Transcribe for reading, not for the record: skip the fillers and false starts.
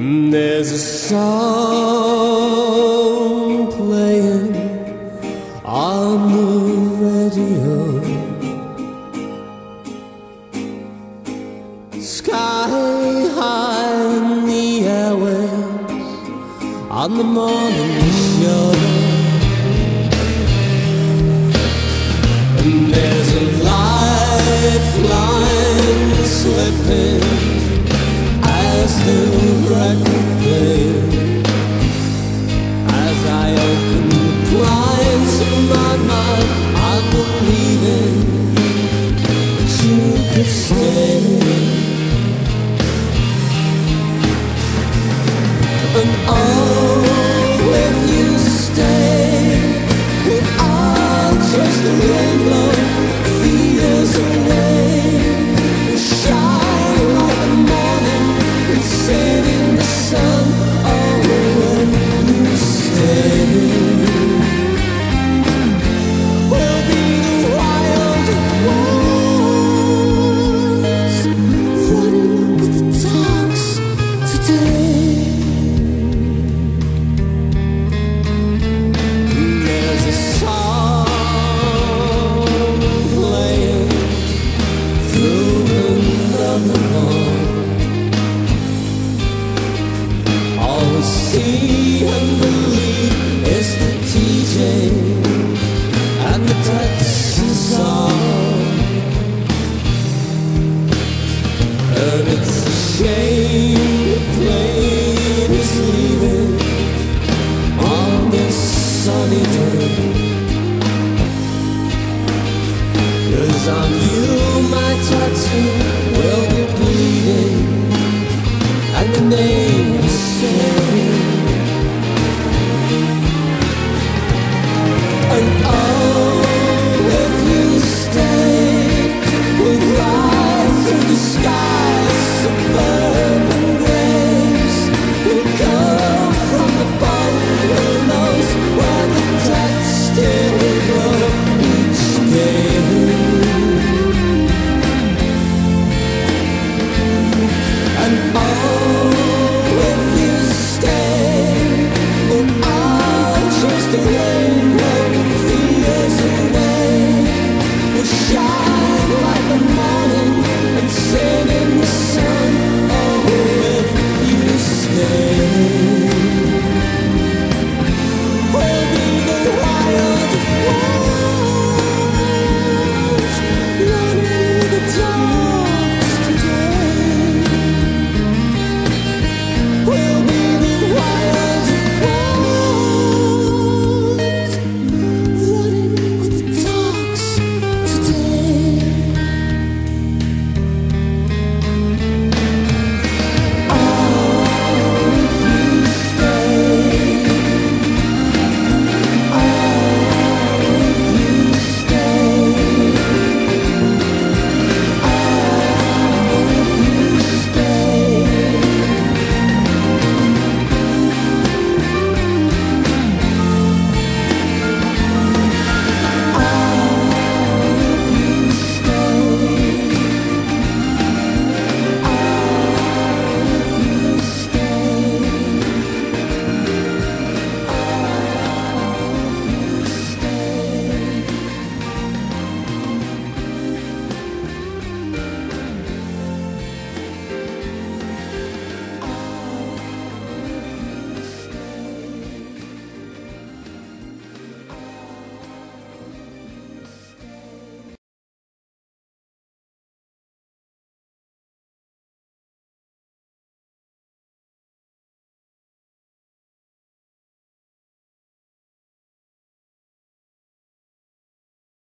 There's a song playing on the radio, sky high in the airwaves on the morning show. And there's a lifeline slipping as the record plays, as I open the blinds of my mind. I'm believing that you could stay. And oh, if you stay, well, I'll chase the rainbow, feed us away, and shine like the morning, and set in the sun. Oh, if you stay, we'll be the wild ones, running with the dogs today. There's a song playing through another one. All we see and believe is the DJ and the text song. And it's a shame the plane is leaving on this sunny day, 'cause on you my tattoo will be bleeding